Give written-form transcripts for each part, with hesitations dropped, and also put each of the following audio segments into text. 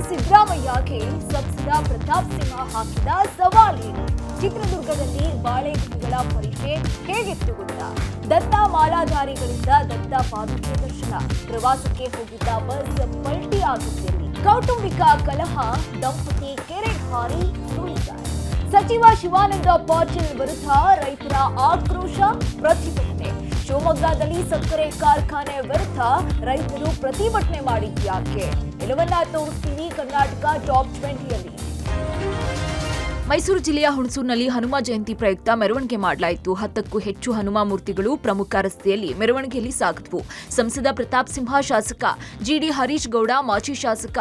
ಸಿದ್ದರಾಮಯ್ಯಗೆ ಸಂಸದ ಪ್ರತಾಪ್ ಸಿಂಹ ಹಾಕಿದ ಸವಾಲೇನು? ಚಿತ್ರದುರ್ಗದಲ್ಲಿ ಬಾಳೆಗೊನೆಗಳ ಪರೀಕ್ಷೆ ಹೇಗಿತ್ತು ಗೊತ್ತಾ? ದತ್ತ ಮಾಲಾಧಾರಿಗಳಿಂದ ದತ್ತ ಪಾದುಕೆ ದರ್ಶನ. ಪ್ರವಾಸಕ್ಕೆ ಹೋಗಿದ್ದ ಬಸ್ ಪಲ್ಟಿ ಆಗಿದ್ದಲ್ಲಿ ಕೌಟುಂಬಿಕ ಕಲಹ, ದಂಪತಿ ಕೆರೆ ಹಾರಿ ಸುಳಿದ್ದಾರೆ. ಸಚಿವ ಶಿವಾನಂದ ಪಾಟೀಲ್ ವಿರುದ್ಧ ರೈತರ ಆಕ್ರೋಶ, ಪ್ರತಿಭಟನೆ. ಶಿವಮೊಗ್ಗದಲ್ಲಿ ಸಕ್ಕರೆ ಕಾರ್ಖಾನೆ ವಿರುದ್ಧ ರೈತರು ಪ್ರತಿಭಟನೆ ಮಾಡಿದ್ಯಾಕೆ? ಎಲ್ಲವನ್ನ ತೋರಿಸ್ತೀವಿ ಕರ್ನಾಟಕ ಟಾಪ್ 20ಯಲ್ಲಿ. ಮೈಸೂರು ಜಿಲ್ಲೆಯ ಹುಣಸೂರಿನಲ್ಲಿ ಹನುಮ ಜಯಂತಿ ಪ್ರಯುಕ್ತ ಮೆರವಣಿಗೆ ಮಾಡಲಾಯಿತು. 10ಕ್ಕೂ ಹೆಚ್ಚು ಹನುಮ ಮೂರ್ತಿಗಳು ಪ್ರಮುಖ ರಸ್ತೆಯಲ್ಲಿ ಮೆರವಣಿಗೆಯಲ್ಲಿ ಸಾಗಿದ್ವು. ಸಂಸದ ಪ್ರತಾಪ್ ಸಿಂಹ, ಶಾಸಕ ಜಿಡಿ ಹರೀಶ್ ಗೌಡ, ಮಾಜಿ ಶಾಸಕ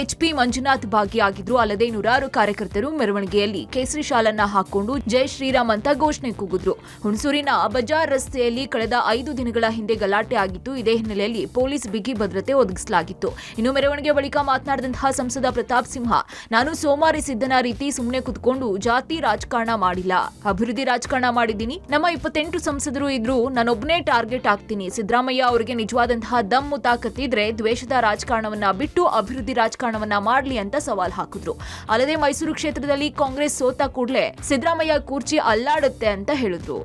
ಎಚ್ಪಿ ಮಂಜುನಾಥ್ ಭಾಗಿಯಾಗಿದ್ರು. ಅಲ್ಲದೆ ನೂರಾರು ಕಾರ್ಯಕರ್ತರು ಮೆರವಣಿಗೆಯಲ್ಲಿ ಕೇಸರಿ ಶಾಲನ್ನ ಹಾಕೊಂಡು ಜೈ ಶ್ರೀರಾಮ್ ಅಂತ ಘೋಷಣೆ ಕೂಗಿದ್ರು. ಹುಣಸೂರಿನ ಬಜಾರ್ ರಸ್ತೆಯಲ್ಲಿ ಕಳೆದ 5 ದಿನಗಳ ಹಿಂದೆ ಗಲಾಟೆ ಆಗಿತ್ತು. ಇದೇ ಹಿನ್ನೆಲೆಯಲ್ಲಿ ಪೊಲೀಸ್ ಬಿಗಿ ಭದ್ರತೆ ಒದಗಿಸಲಾಗಿತ್ತು. ಇನ್ನು ಮೆರವಣಿಗೆ ಬಳಿಕ ಮಾತನಾಡಿದಂತಹ ಸಂಸದ ಪ್ರತಾಪ್ ಸಿಂಹ, ನಾನು ಸೋಮಾರಿ ಸಿದ್ದನ ರೀತಿ ಸುಮ್ಮನೆ ಕುತ್ಕೊಂಡು ಜಾತಿ ರಾಜಕಾರಣ ಮಾಡಿಲ್ಲ, ಅಭಿವೃದ್ಧಿ ರಾಜಕಾರಣ ಮಾಡಿದ್ದೀನಿ. ನಮ್ಮ 28 ಸಂಸದರು ಇದ್ರು, ನಾನೊಬ್ಬನೇ ಟಾರ್ಗೆಟ್ ಆಗ್ತೀನಿ. ಸಿದ್ದರಾಮಯ್ಯ ಅವರಿಗೆ ನಿಜವಾದಂತಹ ದಮ್ಮು ತಾಕತ್ತಿದ್ರೆ ದ್ವೇಷದ ರಾಜಕಾರಣವನ್ನ ಬಿಟ್ಟು ಅಭಿವೃದ್ಧಿ ರಾಜಕಾರಣವನ್ನ ಮಾಡ್ಲಿ ಅಂತ ಸವಾಲ್ ಹಾಕಿದ್ರು. ಅಲ್ಲದೆ ಮೈಸೂರು ಕ್ಷೇತ್ರದಲ್ಲಿ ಕಾಂಗ್ರೆಸ್ ಸೋತ ಕೂಡಲೇ ಸಿದ್ದರಾಮಯ್ಯ ಕೂರ್ಚಿ ಅಲ್ಲಾಡುತ್ತೆ ಅಂತ ಹೇಳಿದ್ರು.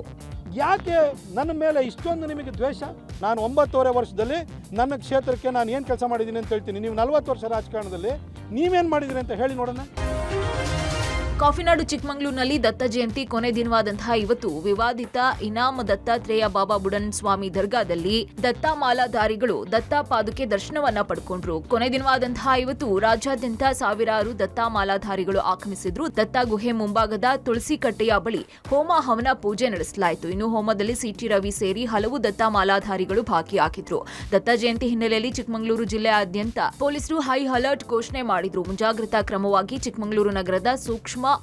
ಯಾಕೆ ನನ್ನ ಮೇಲೆ ಇಷ್ಟೊಂದು ನಿಮಗೆ ದ್ವೇಷ? ನಾನು 9.5 ವರ್ಷದಲ್ಲಿ ನನ್ನ ಕ್ಷೇತ್ರಕ್ಕೆ ನಾನು ಏನು ಕೆಲಸ ಮಾಡಿದ್ದೀನಿ ಅಂತ ಹೇಳ್ತೀನಿ. ನೀವು 40 ವರ್ಷ ರಾಜಕಾರಣದಲ್ಲಿ ನೀವೇನು ಮಾಡಿದ್ದೀರಿ ಅಂತ ಹೇಳಿ ನೋಡೋಣ. ಕಾಫಿನಾಡು ಚಿಕ್ಕಮಗಳೂರಿನಲ್ಲಿ ದತ್ತ ಜಯಂತಿ ಕೊನೆ ದಿನವಾದಂತಹ ಇವತ್ತು ವಿವಾದಿತ ಇನಾಮ ದತ್ತಾತ್ರೇಯ ಬಾಬಾ ಬುಡನ್ ಸ್ವಾಮಿ ದರ್ಗಾದಲ್ಲಿ ದತ್ತ ಮಾಲಾಧಾರಿಗಳು ದತ್ತ ಪಾದುಕೆ ದರ್ಶನವನ್ನ ಪಡ್ಕೊಂಡ್ರು. ಕೊನೆ ದಿನವಾದಂತಹ ಇವತ್ತು ರಾಜ್ಯಾದ್ಯಂತ ಸಾವಿರಾರು ದತ್ತ ಮಾಲಾಧಾರಿಗಳು ಆಗಮಿಸಿದ್ರು. ದತ್ತ ಗುಹೆ ಮುಂಭಾಗದ ತುಳಸಿ ಕಟ್ಟೆಯ ಬಳಿ ಹೋಮ ಹವನ ಪೂಜೆ ನಡೆಸಲಾಯಿತು. ಇನ್ನು ಹೋಮದಲ್ಲಿ ಸಿಟಿ ರವಿ ಸೇರಿ ಹಲವು ದತ್ತ ಮಾಲಾಧಾರಿಗಳು ಭಾಗಿಯಾಗಿದ್ರು. ದತ್ತ ಜಯಂತಿ ಹಿನ್ನೆಲೆಯಲ್ಲಿ ಚಿಕ್ಕಮಗಳೂರು ಜಿಲ್ಲೆಯಾದ್ಯಂತ ಪೊಲೀಸರು ಹೈ ಅಲರ್ಟ್ ಘೋಷಣೆ ಮಾಡಿದ್ರು. ಮುಂಜಾಗ್ರತಾ ಕ್ರಮವಾಗಿ ಚಿಕ್ಕಮಗಳೂರು ನಗರದ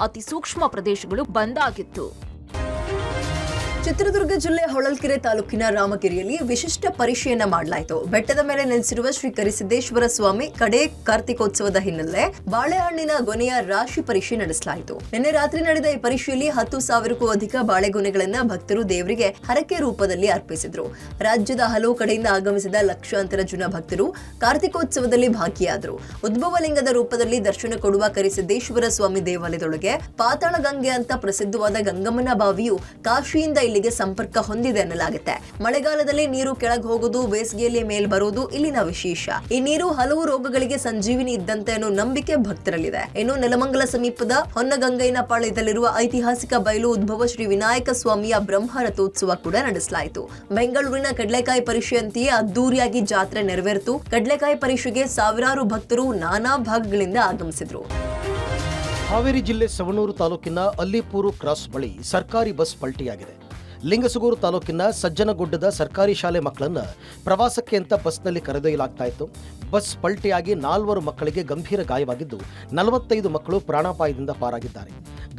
ಅತಿ ಸೂಕ್ಷ್ಮ ಪ್ರದೇಶಗಳು ಬಂದ್ ಆಗಿತ್ತು. ಚಿತ್ರದುರ್ಗ ಜಿಲ್ಲೆ ಹೊಳಲ್ಕೆರೆ ತಾಲೂಕಿನ ರಾಮಗಿರಿಯಲ್ಲಿ ವಿಶಿಷ್ಟ ಪರೀಕ್ಷೆಯನ್ನ ಮಾಡಲಾಯಿತು. ಬೆಟ್ಟದ ಮೇಲೆ ನೆಲೆಸಿರುವ ಶ್ರೀ ಕರಿಸಿದ್ದೇಶ್ವರ ಸ್ವಾಮಿ ಕಡೆ ಕಾರ್ತಿಕೋತ್ಸವದ ಹಿನ್ನೆಲೆ ಬಾಳೆಹಣ್ಣಿನ ಗೊನೆಯ ರಾಶಿ ಪರೀಕ್ಷೆ ನಡೆಸಲಾಯಿತು. ನಿನ್ನೆ ರಾತ್ರಿ ನಡೆದ ಈ ಪರೀಕ್ಷೆಯಲ್ಲಿ 10,000ಕ್ಕೂ ಅಧಿಕ ಬಾಳೆಗೊನೆಗಳನ್ನ ಭಕ್ತರು ದೇವರಿಗೆ ಹರಕೆ ರೂಪದಲ್ಲಿ ಅರ್ಪಿಸಿದ್ರು. ರಾಜ್ಯದ ಹಲವು ಕಡೆಯಿಂದ ಆಗಮಿಸಿದ ಲಕ್ಷಾಂತರ ಜನ ಭಕ್ತರು ಕಾರ್ತಿಕೋತ್ಸವದಲ್ಲಿ ಭಾಗಿಯಾದರು. ಉದ್ಭವಲಿಂಗದ ರೂಪದಲ್ಲಿ ದರ್ಶನ ಕೊಡುವ ಕರಿಸಿದ್ದೇಶ್ವರ ಸ್ವಾಮಿ ದೇವಾಲಯದೊಳಗೆ ಪಾತಾಳ ಗಂಗೆ ಅಂತ ಪ್ರಸಿದ್ಧವಾದ ಗಂಗಮ್ಮನ ಬಾವಿಯು ಕಾಶಿಯಿಂದ ಇಲ್ಲಿಗೆ ಸಂಪರ್ಕ ಹೊಂದಿದೆ ಎನ್ನಲಾಗುತ್ತೆ. ಮಳೆಗಾಲದಲ್ಲಿ ನೀರು ಕೆಳಗೆ ಹೋಗೋದು, ಬೇಸಿಗೆಯಲ್ಲಿ ಮೇಲ್ ಬರೋದು ಇಲ್ಲಿನ ವಿಶೇಷ. ಈ ನೀರು ಹಲವು ರೋಗಗಳಿಗೆ ಸಂಜೀವಿನಿ ಇದ್ದಂತೆ ಅನ್ನೋ ನಂಬಿಕೆ ಭಕ್ತರಲ್ಲಿದೆ. ಇನ್ನು ನೆಲಮಂಗಲ ಸಮೀಪದ ಹೊನ್ನಗಂಗೈನ ಪಾಳ್ಯದಲ್ಲಿರುವ ಐತಿಹಾಸಿಕ ಬಯಲು ಉದ್ಭವ ಶ್ರೀ ವಿನಾಯಕ ಸ್ವಾಮಿಯ ಬ್ರಹ್ಮ ರಥೋತ್ಸವ ಕೂಡ ನಡೆಸಲಾಯಿತು. ಬೆಂಗಳೂರಿನ ಕಡಲೆಕಾಯಿ ಪರೀಕ್ಷೆಯಂತೆಯೇ ಅದ್ದೂರಿಯಾಗಿ ಜಾತ್ರೆ ನೆರವೇರಿತು. ಕಡಲೆಕಾಯಿ ಪರೀಕ್ಷೆಗೆ ಸಾವಿರಾರು ಭಕ್ತರು ನಾನಾ ಭಾಗಗಳಿಂದ ಆಗಮಿಸಿದ್ರು. ಹಾವೇರಿ ಜಿಲ್ಲೆ ಸವಣೂರು ತಾಲೂಕಿನ ಅಲ್ಲಿಪೂರು ಕ್ರಾಸ್ ಬಳಿ ಸರ್ಕಾರಿ ಬಸ್ ಪಲ್ಟಿಯಾಗಿದೆ. ಲಿಂಗಸಗೂರು ತಾಲೂಕಿನ ಸಜ್ಜನಗುಡ್ಡದ ಸರ್ಕಾರಿ ಶಾಲೆ ಮಕ್ಕಳನ್ನ ಪ್ರವಾಸಕ್ಕೆ ಅಂತ ಬಸ್ನಲ್ಲಿ ಕರೆದೊಯ್ಯಲಾಗ್ತಾ ಇತ್ತು. ಬಸ್ ಪಲ್ಟಿಯಾಗಿ 4 ಮಕ್ಕಳಿಗೆ ಗಂಭೀರ ಗಾಯವಾಗಿದ್ದು 45 ಮಕ್ಕಳು ಪ್ರಾಣಾಪಾಯದಿಂದ ಪಾರಾಗಿದ್ದಾರೆ.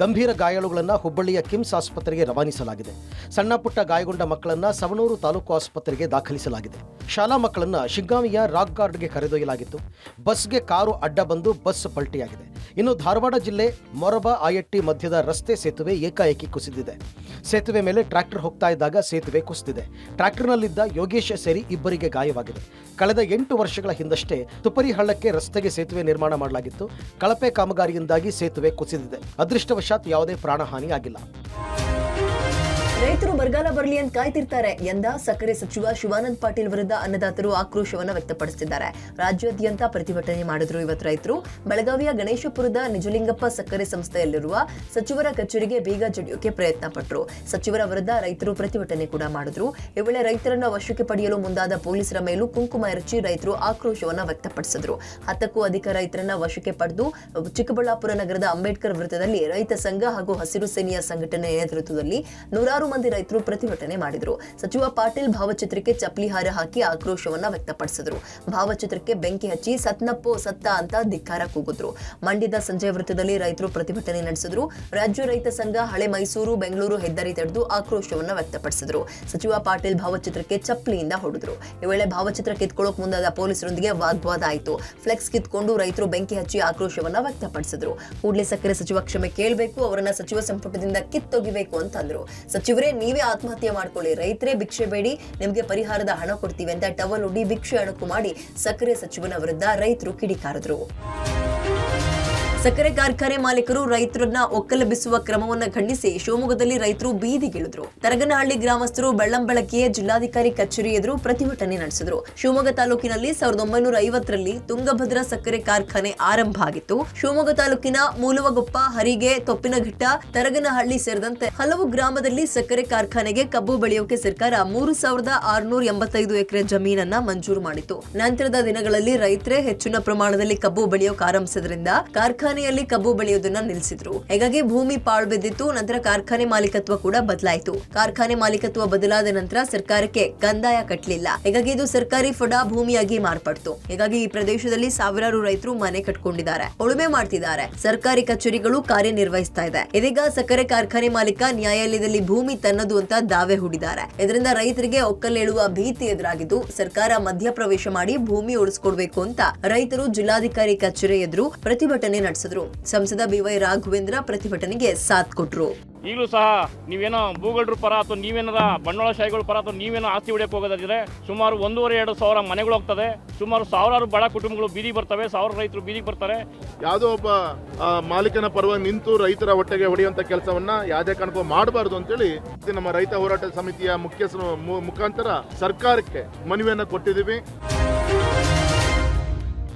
ಗಂಭೀರ ಗಾಯಾಳುಗಳನ್ನು ಹುಬ್ಬಳ್ಳಿಯ ಕಿಮ್ಸ್ ಆಸ್ಪತ್ರೆಗೆ ರವಾನಿಸಲಾಗಿದೆ. ಸಣ್ಣ ಪುಟ್ಟ ಗಾಯಗೊಂಡ ಮಕ್ಕಳನ್ನ ಸವಣೂರು ತಾಲೂಕು ಆಸ್ಪತ್ರೆಗೆ ದಾಖಲಿಸಲಾಗಿದೆ. ಶಾಲಾ ಮಕ್ಕಳನ್ನ ಶಿಗ್ಗಾಂವಿಯ ರಾಕ್ ಗಾರ್ಡ್ಗೆ ಕರೆದೊಯ್ಯಲಾಗಿತ್ತು. ಬಸ್ಗೆ ಕಾರು ಅಡ್ಡ ಬಂದು ಬಸ್ ಪಲ್ಟಿಯಾಗಿದೆ. ಇನ್ನು ಧಾರವಾಡ ಜಿಲ್ಲೆ ಮೊರಬ ಆಯಟ್ಟಿ ಮಧ್ಯದ ರಸ್ತೆ ಸೇತುವೆ ಏಕಾಏಕಿ ಕುಸಿದಿದೆ. ಸೇತುವೆ ಮೇಲೆ ಟ್ರ್ಯಾಕ್ಟರ್ ಹೋಗ್ತಾ ಇದ್ದಾಗ ಸೇತುವೆ ಕುಸಿದಿದೆ. ಟ್ರ್ಯಾಕ್ಟರ್ನಲ್ಲಿದ್ದ ಯೋಗೇಶ್ ಸೇರಿ ಇಬ್ಬರಿಗೆ ಗಾಯವಾಗಿದೆ. ಕಳೆದ 8 ವರ್ಷಗಳ ಹಿಂದಷ್ಟೇ ತುಪರಿ ಹಳ್ಳಕ್ಕೆ ರಸ್ತೆಗೆ ಸೇತುವೆ ನಿರ್ಮಾಣ ಮಾಡಲಾಗಿತ್ತು. ಕಳಪೆ ಕಾಮಗಾರಿಯಿಂದಾಗಿ ಸೇತುವೆ ಕುಸಿದಿದೆ. ಅದೃಷ್ಟವಶಾತ್ ಯಾವುದೇ ಪ್ರಾಣಹಾನಿ ಆಗಿಲ್ಲ. ರೈತರು ಬರಗಾಲ ಬರಲಿ ಅಂತ ಕಾಯ್ತಿರ್ತಾರೆ ಎಂದ ಸಕ್ಕರೆ ಸಚಿವ ಶಿವಾನಂದ ಪಾಟೀಲ್ ವಿರುದ್ಧ ಅನ್ನದಾತರು ಆಕ್ರೋಶವನ್ನು ವ್ಯಕ್ತಪಡಿಸಿದ್ದಾರೆ. ರಾಜ್ಯಾದ್ಯಂತ ಪ್ರತಿಭಟನೆ ಮಾಡಿದ್ರು ಇವತ್ತು ರೈತರು. ಬೆಳಗಾವಿಯ ಗಣೇಶಪುರದ ನಿಜಲಿಂಗಪ್ಪ ಸಕ್ಕರೆ ಸಂಸ್ಥೆಯಲ್ಲಿರುವ ಸಚಿವರ ಕಚೇರಿಗೆ ಬೀಗ ಜಡಿಯೋಕೆ ಪ್ರಯತ್ನ ಪಟ್ಟರು. ಸಚಿವರ ವಿರುದ್ಧ ರೈತರು ಪ್ರತಿಭಟನೆ ಕೂಡ ಮಾಡಿದ್ರು. ಈ ವೇಳೆ ರೈತರನ್ನ ವಶಕ್ಕೆ ಪಡೆಯಲು ಮುಂದಾದ ಪೊಲೀಸರ ಮೇಲೂ ಕುಂಕುಮ ಎರಚಿ ರೈತರು ಆಕ್ರೋಶವನ್ನು ವ್ಯಕ್ತಪಡಿಸಿದ್ರು. 10ಕ್ಕೂ ಅಧಿಕ ರೈತರನ್ನ ವಶಕ್ಕೆ ಪಡೆದು ಚಿಕ್ಕಬಳ್ಳಾಪುರ ನಗರದ ಅಂಬೇಡ್ಕರ್ ವೃತ್ತದಲ್ಲಿ ರೈತ ಸಂಘ ಹಾಗೂ ಹಸಿರು ಸೇನೆಯ ಸಂಘಟನೆ ನೇತೃತ್ವದಲ್ಲಿ ನೂರಾರು ಮಂದಿ ರೈತರು ಪ್ರತಿಭಟನೆ ಮಾಡಿದ್ರು. ಸಚಿವ ಪಾಟೀಲ್ ಭಾವಚಿತ್ರಕ್ಕೆ ಚಪ್ಪಲಿ ಹಾರ ಹಾಕಿ ಆಕ್ರೋಶವನ್ನ ವ್ಯಕ್ತಪಡಿಸಿದ್ರು. ಭಾವಚಿತ್ರಕ್ಕೆ ಬೆಂಕಿ ಹಚ್ಚಿ ಸತ್ನಪ್ಪೋ ಸತ್ತ ಅಂತ ಧಿಕ್ಕಾರ ಕೂಗಿದ್ರು. ಮಂಡ್ಯದ ಸಂಜೆ ವೃತ್ತದಲ್ಲಿ ರೈತರು ಪ್ರತಿಭಟನೆ ನಡೆಸಿದ್ರು. ರಾಜ್ಯ ರೈತ ಸಂಘ ಹಳೆ ಮೈಸೂರು ಬೆಂಗಳೂರು ಹೆದ್ದಾರಿ ತಡೆದು ಆಕ್ರೋಶವನ್ನ ವ್ಯಕ್ತಪಡಿಸಿದ್ರು. ಸಚಿವ ಪಾಟೀಲ್ ಭಾವಚಿತ್ರಕ್ಕೆ ಚಪ್ಪಲಿಯಿಂದ ಹೊಡೆದ್ರು. ಈ ವೇಳೆ ಭಾವಚಿತ್ರ ಕಿತ್ಕೊಳ್ಳೋಕೆ ಮುಂದಾದ ಪೊಲೀಸರೊಂದಿಗೆ ವಾಗ್ವಾದ ಆಯಿತು. ಫ್ಲೆಕ್ಸ್ ಕಿತ್ಕೊಂಡು ರೈತರು ಬೆಂಕಿ ಹಚ್ಚಿ ಆಕ್ರೋಶವನ್ನ ವ್ಯಕ್ತಪಡಿಸಿದ್ರು. ಕೂಡಲೇ ಸಕ್ಕರೆ ಸಚಿವ ಕ್ಷಮೆ ಕೇಳಬೇಕು, ಅವರನ್ನ ಸಚಿವ ಸಂಪುಟದಿಂದ ಕಿತ್ತೊಗಿಬೇಕು ಅಂತಂದ್ರು. ಸಚಿವರೇ, ನೀವೇ ಆತ್ಮಹತ್ಯೆ ಮಾಡ್ಕೊಳ್ಳಿ, ರೈತರೇ ಭಿಕ್ಷೆ ಬೇಡಿ, ನಿಮಗೆ ಪರಿಹಾರದ ಹಣ ಕೊಡ್ತೀವಿ ಅಂತ ಟವಲ್ ಒಡ್ಡಿ ಭಿಕ್ಷೆ ಅಣಕು ಮಾಡಿ ಸಕ್ಕರೆ ಸಚಿವನ ವಿರುದ್ಧ ರೈತರು ಕಿಡಿಕಾರಿದ್ರು. ಸಕ್ಕರೆ ಕಾರ್ಖಾನೆ ಮಾಲೀಕರು ರೈತರನ್ನ ಒಕ್ಕಲೆಬ್ಬಿಸುವ ಕ್ರಮವನ್ನ ಖಂಡಿಸಿ ಶಿವಮೊಗ್ಗದಲ್ಲಿ ರೈತರು ಬೀದಿಗಿಳಿದ್ರು. ತರಗನಹಳ್ಳಿ ಗ್ರಾಮಸ್ಥರು ಬೆಳ್ಳಂಬೆಳಗ್ಗೆಯೇ ಜಿಲ್ಲಾಧಿಕಾರಿ ಕಚೇರಿ ಎದುರು ಪ್ರತಿಭಟನೆ ನಡೆಸಿದ್ರು. ಶಿವಮೊಗ್ಗ ತಾಲೂಕಿನಲ್ಲಿ 1950ರಲ್ಲಿ ತುಂಗಭದ್ರಾ ಸಕ್ಕರೆ ಕಾರ್ಖಾನೆ ಆರಂಭ ಆಗಿತ್ತು. ಶಿವಮೊಗ್ಗ ತಾಲೂಕಿನ ಮೂಲವಗೊಪ್ಪ, ಹರಿಗೆ, ತೊಪ್ಪಿನಘಟ್ಟ, ತರಗನಹಳ್ಳಿ ಸೇರಿದಂತೆ ಹಲವು ಗ್ರಾಮದಲ್ಲಿ ಸಕ್ಕರೆ ಕಾರ್ಖಾನೆಗೆ ಕಬ್ಬು ಬೆಳೆಯೋಕೆ ಸರ್ಕಾರ 3685 ಎಕರೆ ಜಮೀನನ್ನ ಮಂಜೂರು ಮಾಡಿತ್ತು. ನಂತರದ ದಿನಗಳಲ್ಲಿ ರೈತರೇ ಹೆಚ್ಚಿನ ಪ್ರಮಾಣದಲ್ಲಿ ಕಬ್ಬು ಬೆಳೆಯೋಕೆ ಆರಂಭಿಸಿದ್ರಿಂದ ಕಾರ್ಖಾನೆಯಲ್ಲಿ ಕಬ್ಬು ಬೆಳೆಯೋದನ್ನ ನಿಲ್ಲಿಸಿದ್ರು. ಹೀಗಾಗಿ ಭೂಮಿ ಪಾಳು ಬಿದ್ದಿತ್ತು. ನಂತರ ಕಾರ್ಖಾನೆ ಮಾಲೀಕತ್ವ ಕೂಡ ಬದಲಾಯಿತು. ಕಾರ್ಖಾನೆ ಮಾಲೀಕತ್ವ ಬದಲಾದ ನಂತರ ಸರ್ಕಾರಕ್ಕೆ ಕಂದಾಯ ಕಟ್ಟಲಿಲ್ಲ. ಹೀಗಾಗಿ ಇದು ಸರ್ಕಾರಿ ಫಡ ಭೂಮಿಯಾಗಿ ಮಾರ್ಪಡ್ತು. ಹೀಗಾಗಿ ಈ ಪ್ರದೇಶದಲ್ಲಿ ಸಾವಿರಾರು ರೈತರು ಮನೆ ಕಟ್ಕೊಂಡಿದ್ದಾರೆ, ಉಳುಮೆ ಮಾಡ್ತಿದ್ದಾರೆ, ಸರ್ಕಾರಿ ಕಚೇರಿಗಳು ಕಾರ್ಯನಿರ್ವಹಿಸ್ತಾ ಇದೆ. ಇದೀಗ ಸಕ್ಕರೆ ಕಾರ್ಖಾನೆ ಮಾಲೀಕ ನ್ಯಾಯಾಲಯದಲ್ಲಿ ಭೂಮಿ ತನ್ನದು ಅಂತ ದಾವೆ ಹೂಡಿದ್ದಾರೆ. ಇದರಿಂದ ರೈತರಿಗೆ ಒಕ್ಕಲೇಳುವ ಭೀತಿ ಎದುರಾಗಿದ್ದು ಸರ್ಕಾರ ಮಧ್ಯಪ್ರವೇಶ ಮಾಡಿ ಭೂಮಿ ಉಳಿಸಿಕೊಡ್ಬೇಕು ಅಂತ ರೈತರು ಜಿಲ್ಲಾಧಿಕಾರಿ ಕಚೇರಿ ಎದುರು ಪ್ರತಿಭಟನೆ ನಡೆಸಿದ್ರು. ಸಂಸದ BY ರಾಘವೇಂದ್ರ ಪ್ರತಿಭಟನೆಗೆ ಸಾಥ್ ಕೊಟ್ರು. ಈಗಲೂ ಸಹ ನೀವೇನೋ ಭೂಗಳ್ರ ಪರ ಅಥವಾ ನೀವೇನಾರ ಬಂಡವಾಳಶಾಹಿಗಳ ಪರ ಅಥವಾ ನೀವೇನೋ ಆಸ್ತಿ ಹೊಡೆಯಕ್ಕೆ ಹೋಗೋದಾದ್ರೆ ಸುಮಾರು 1,500-2 ಸಾವಿರ ಮನೆಗಳು ಹೋಗ್ತದೆ. ಸುಮಾರು ಸಾವಿರಾರು ಬಡ ಕುಟುಂಬಗಳು ಬೀದಿ ಬರ್ತವೆ, ಸಾವಿರ ರೈತರು ಬೀದಿಗೆ ಬರ್ತಾರೆ. ಯಾವುದೋ ಒಬ್ಬ ಮಾಲೀಕನ ಪರವಾಗಿ ನಿಂತು ರೈತರ ಹೊಟ್ಟೆಗೆ ಹೊಡೆಯುವಂತ ಕೆಲಸವನ್ನ ಯಾವುದೇ ಕಾರಣಕ್ಕೂ ಮಾಡಬಾರದು ಅಂತೇಳಿ ನಮ್ಮ ರೈತ ಹೋರಾಟ ಸಮಿತಿಯ ಮುಖ್ಯಸ್ಥರ ಮುಖಾಂತರ ಸರ್ಕಾರಕ್ಕೆ ಮನವಿಯನ್ನ ಕೊಟ್ಟಿದ್ದೀವಿ.